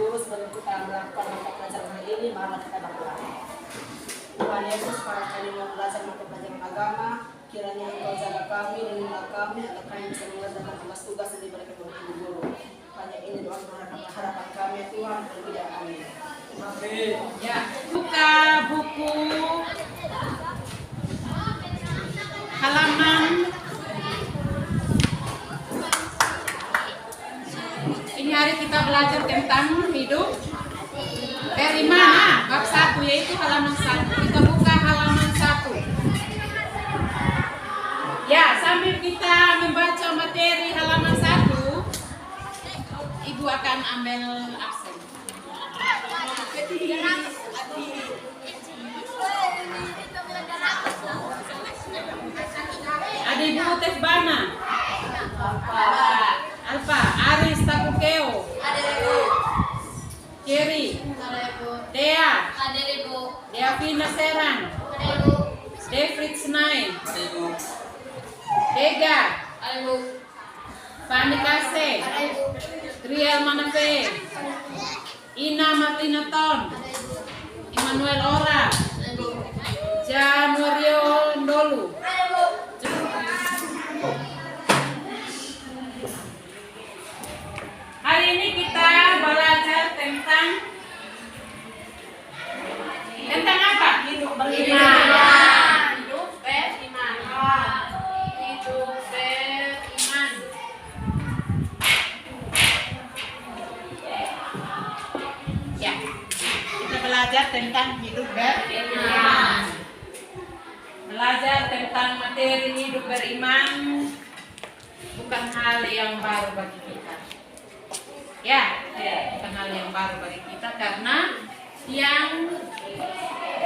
Guru sebelum kita melakukan mata pelajaran hari ini, marilah kita berdoa. Tuhan Yesus, pada kami mau belajar mata pelajaran agama, kiranya Engkau jaga kami, lindungilah kami, agar kami bisa mengerjakan tugas-tugas yang diberikan oleh Ibu Guru. Hanya ini doa harapan kami, Tuhan, dan amin. Amin. Ya, buka buku halaman ini hari kita belajar tentang hidup beriman, bab 1 yaitu halaman 1. Kita buka halaman 1. Ya, sambil kita membaca materi halaman 1, Ibu akan ambil absen. Ada Ibu Tesbana, Alfa, Aris Tapukeo, Kiri, Dea, Deavina Serang, David Snai, Dega, Fani Kase, Triel Manape, Ina Marlina Ton, Emmanuel Ora, Januario Ndolu. Hari ini kita belajar tentang apa? Hidup beriman. Hidup beriman. Hidup beriman. Ya, kita belajar tentang hidup beriman. Belajar tentang materi hidup beriman bukan hal yang baru bagi kita. Ya, bukan hal yang baru bagi kita karena yang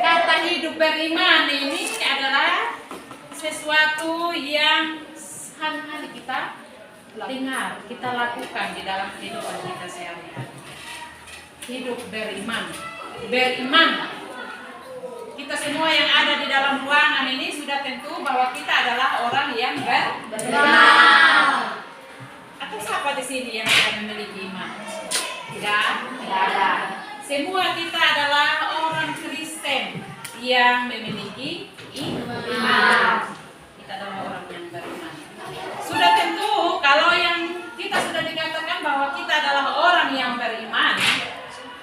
kata hidup beriman ini adalah sesuatu yang hari-hari kita dengar, kita lakukan di dalam kehidupan kita sehari-hari. Hidup beriman. Beriman. Kita semua yang ada di dalam ruangan ini sudah tentu bahwa kita adalah orang yang beriman. Atau siapa di sini yang tidak memiliki iman? Tidak ada. Semua kita adalah orang Kristen yang memiliki iman. Kita adalah orang yang beriman. Sudah tentu kalau yang kita sudah dikatakan bahwa kita adalah orang yang beriman,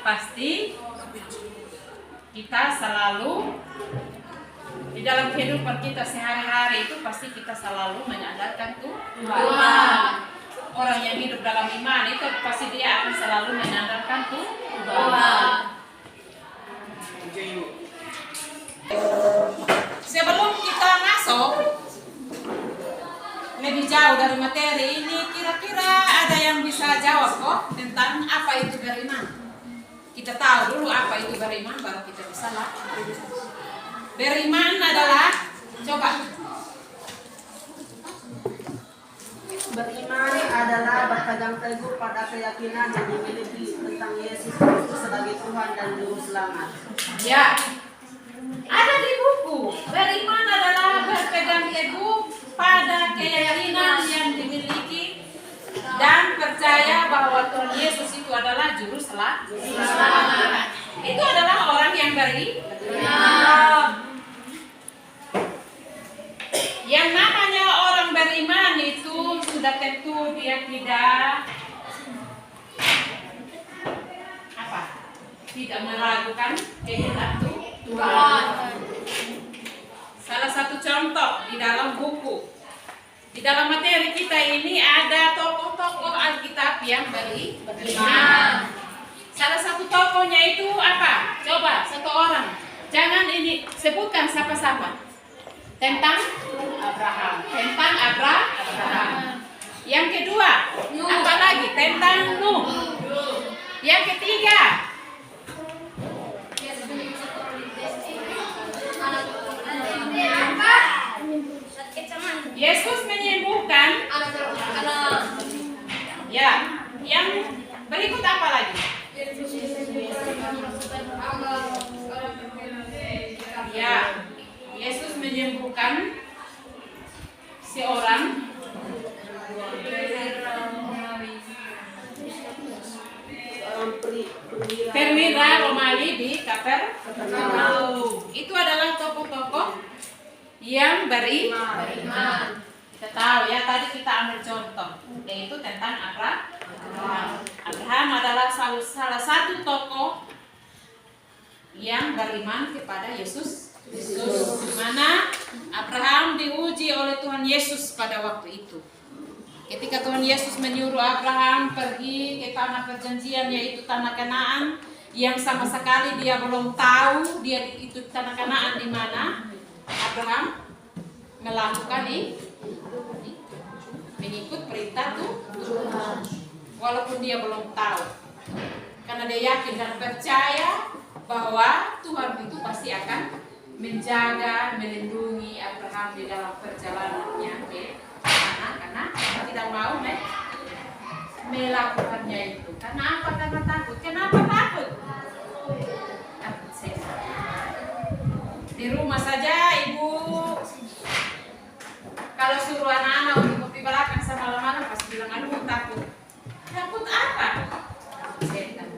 pasti kita selalu di dalam kehidupan kita sehari-hari itu pasti kita selalu menyandarkan Tuhan. Orang yang hidup dalam iman itu pasti dia akan selalu menyandarkan Tuhan. Sebelum kita masuk lebih jauh dari materi ini, kira-kira ada yang bisa jawab kok tentang apa itu beriman? Kita tahu dulu apa itu beriman, baru kita bisa lah. Beriman adalah, coba. Beriman adalah berpegang teguh pada keyakinan yang dimiliki tentang Yesus Kristus sebagai Tuhan dan Juru Selamat. Ya, ada di buku. Beriman adalah berpegang teguh pada keyakinan yang dimiliki dan percaya bahwa Tuhan Yesus itu adalah Juru Selamat. Itu adalah orang yang beriman. Yang namanya orang beriman itu sudah tentu dia tidak meragukan kehendak Tuhan. Salah satu contoh di dalam buku, di dalam materi kita ini ada tokoh-tokoh Alkitab yang beriman. Salah satu tokohnya itu apa? Coba satu orang. Jangan ini sebutkan siapa-siapa. Tentang Abraham. Tentang Abraham. Yang kedua, apa lagi? Tentang Nuh. Yang ketiga, Yesus menyembuhkan. Ya, yang berikut apa lagi? Ya, Yesus menyembuhkan seorang Hira Romali di Kapernaum. Itu adalah tokoh-tokoh yang beriman. Kita tahu ya, tadi kita ambil contoh, yaitu tentang Abraham. Abraham adalah salah satu tokoh yang beriman kepada Yesus. Mana Abraham diuji oleh Tuhan Yesus pada waktu itu. Ketika Tuhan Yesus menyuruh Abraham pergi ke tanah perjanjian, yaitu tanah Kanaan, yang sama sekali dia belum tahu dia itu tanah Kanaan di mana, Abraham melakukan mengikut perintah Tuhan, walaupun dia belum tahu, karena dia yakin dan percaya bahwa Tuhan itu pasti akan menjaga, melindungi Abraham di dalam perjalanannya ke sana, karena tidak mau melakukannya itu. Karena apa? Karena takut. Kenapa takut? Takut setan. Di rumah saja ibu kalau suruh anak-anak untuk di belakang sama malam-malam pasti bilang, aduh takut. Takut apa? Setan.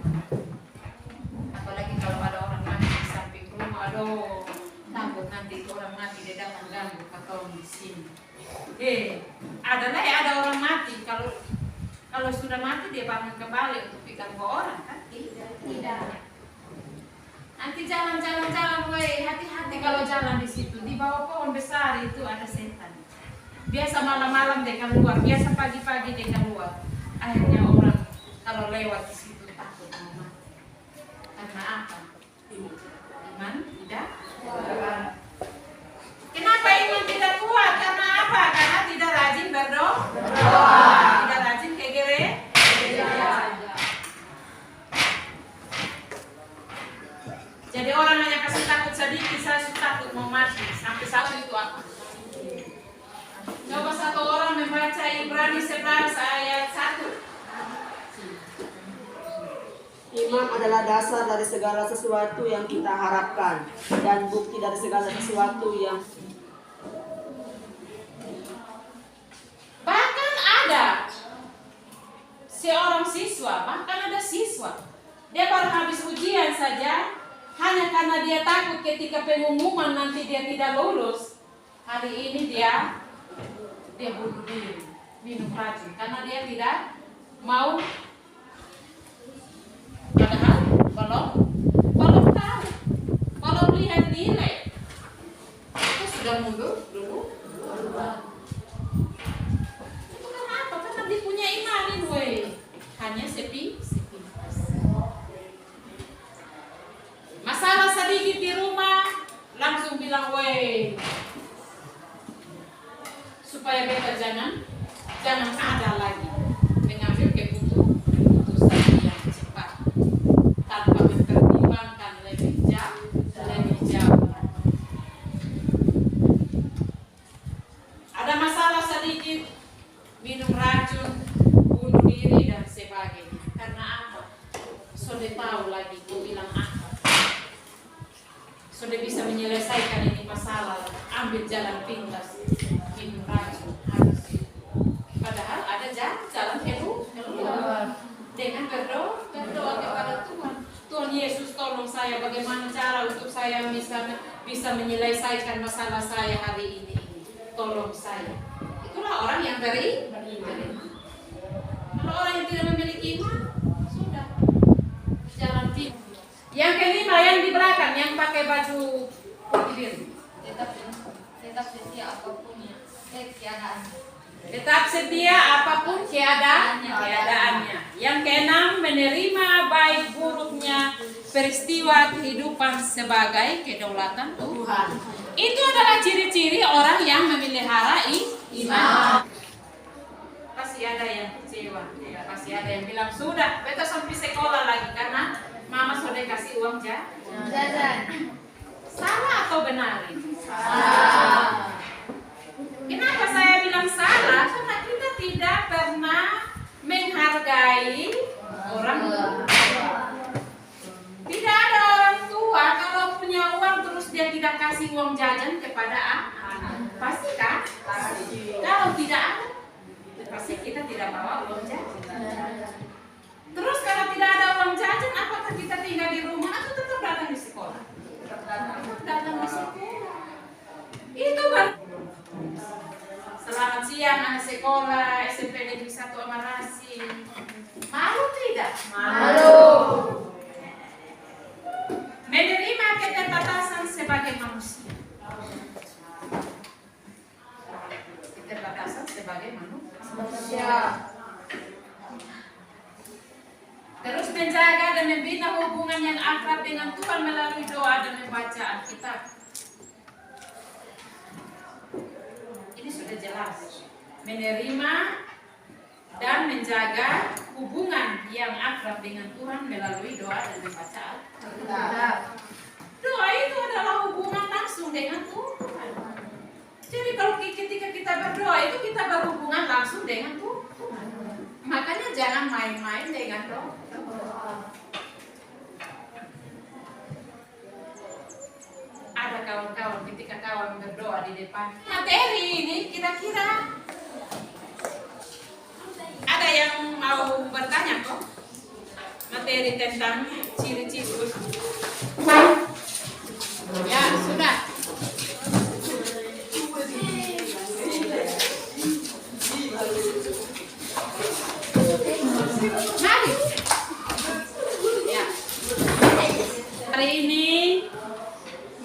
Apalagi kalau ada orang mati di samping rumah, aduh takut nanti orang mati dia datang ganggu atau di sini. Ada orang mati, kalau sudah mati dia bangun kembali untuk diganggu orang kan? Tidak. Nanti jalan-jalan, hati-hati kalau jalan di situ, di bawah pohon besar itu ada setan. Biasa malam-malam dia keluar, biasa pagi-pagi dia keluar. Akhirnya orang kalau lewat di situ takut mau mati. Karena apa? Iman tidak kuat. Kenapa iman tidak kuat? Karena apa? Karena tidak rajin berdoa. Tidak rajin ke gereja. Jadi orang hanya kasih takut sedikit, saya sudah takut mau mati. Sampai satu itu apa? Coba satu orang membaca Ibrani 11 ayat 1. Iman adalah dasar dari segala sesuatu yang kita harapkan dan bukti dari segala sesuatu yang bahkan ada seorang siswa, bahkan ada siswa, dia baru habis ujian saja, hanya karena dia takut ketika pengumuman nanti dia tidak lulus. Hari ini dia bunuh diri, minum racun, karena dia tidak mau. Padahal belum tahu, belum lihat nilai, itu sudah mundur dulu. Itu kenapa? Karena dia punya iman, hanya sepi. Masalah sedikit di rumah, langsung bilang supaya beta jangan ada lagi mengambil keputusan yang cepat tanpa mempertimbangkan lebih jauh. Ada masalah sedikit, minum racun, bunuh diri dan sebagainya. Karena apa? Sudah tahu lagi, ku bilang apa? Sudah bisa menyelesaikan ini masalah, ambil jalan pintas, minum racun, habis itu. Padahal ada jalan keluar dengan berdoa kepada Tuhan. Tuhan Yesus, tolong saya, bagaimana cara untuk saya bisa menyelesaikan masalah saya hari ini. Tolong saya. Itulah orang yang beriman. Kalau orang yang tidak memiliki iman, sudah jalan pintas. Yang kelima yang di belakang, yang pakai baju putih biru. Tetap setia apapun keadaannya. Tetap setia apapun keadaannya. Yang keenam, menerima baik buruknya peristiwa kehidupan sebagai kedaulatan Tuhan. Itu adalah ciri-ciri orang yang memelihara iman. Pasti ada yang kecewa, pasti ada yang bilang sudah, beta sampai sekolah lagi karena mama sudah kasih uang Jajan. Salah atau benar? Salah. Kenapa saya bilang salah? Karena kita tidak pernah menghargai orang tua. Tidak ada orang tua kalau punya uang terus dia tidak kasih uang jajan kepada anak. Pasti kan? Pasti. Kalau tidak ada, pasti kita tidak bawa uang jajan. Terus kalau tidak ada uang jajan, apakah kita tinggal di rumah atau tetap datang di sekolah? Tetap datang di sekolah. Itu baru. Selamat siang anak sekolah SMP Negeri 1 Amarasi. Malu tidak? Malu. Menerima keterbatasan sebagai manusia. Keterbatasan sebagai manusia. Terus menjaga dan membina hubungan yang akrab dengan Tuhan melalui doa dan membaca Alkitab. Ini sudah jelas. Menerima dan menjaga hubungan yang akrab dengan Tuhan melalui doa dan membaca Alkitab. Doa itu adalah hubungan langsung dengan Tuhan. Jadi kalau ketika kita berdoa itu kita berhubungan langsung dengan Tuhan. Makanya jangan main-main dengan doa. Ada kawan-kawan ketika kawan berdoa di depan materi ini kira-kira ada yang mau bertanya kok materi tentang ciri-ciri. Ya sudah. Mari. Ya. Hari ini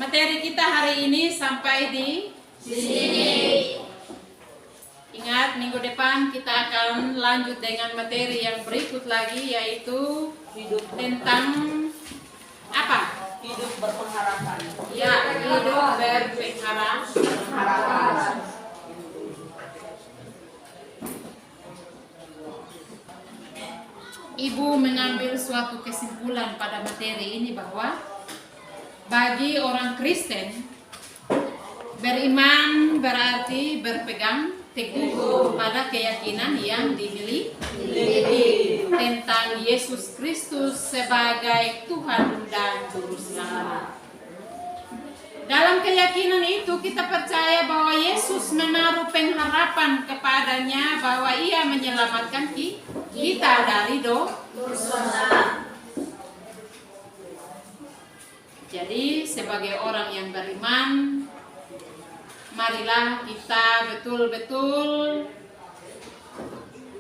materi kita hari ini sampai di sini. Ingat minggu depan kita akan lanjut dengan materi yang berikut lagi yaitu Hidup tentang apa? hidup berpengharapan. Ya, hidup berpengharapan. Ibu mengambil suatu kesimpulan pada materi ini bahwa bagi orang Kristen beriman berarti berpegang teguh pada keyakinan yang dimiliki tentang Yesus Kristus sebagai Tuhan dan Juru Selamat. Dalam keyakinan itu kita percaya bahwa Yesus menaruh pengharapan kepadanya bahwa Ia menyelamatkan kita dari dosa. Jadi sebagai orang yang beriman, marilah kita betul-betul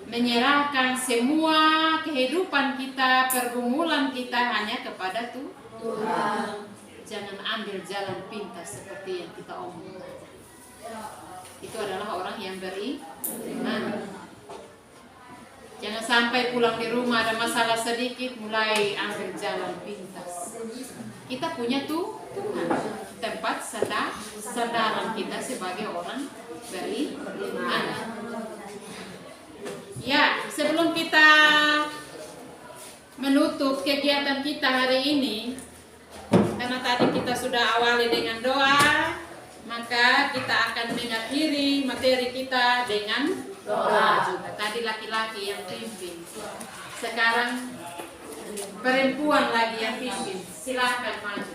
menyerahkan semua kehidupan kita, pergumulan kita hanya kepada Tuhan. Jangan ambil jalan pintas seperti yang kita omongkan. Itu adalah orang yang beriman. Jangan sampai pulang di rumah ada masalah sedikit mulai ambil jalan pintas. Kita punya Tuhan, tempat sandaran kita sebagai orang beriman. Ya, sebelum kita menutup kegiatan kita hari ini, karena tadi kita sudah awali dengan doa, maka kita akan mengakhiri materi kita dengan doa juga. Tadi laki-laki yang pimpin, sekarang perempuan lagi yang pimpin. Silakan maju.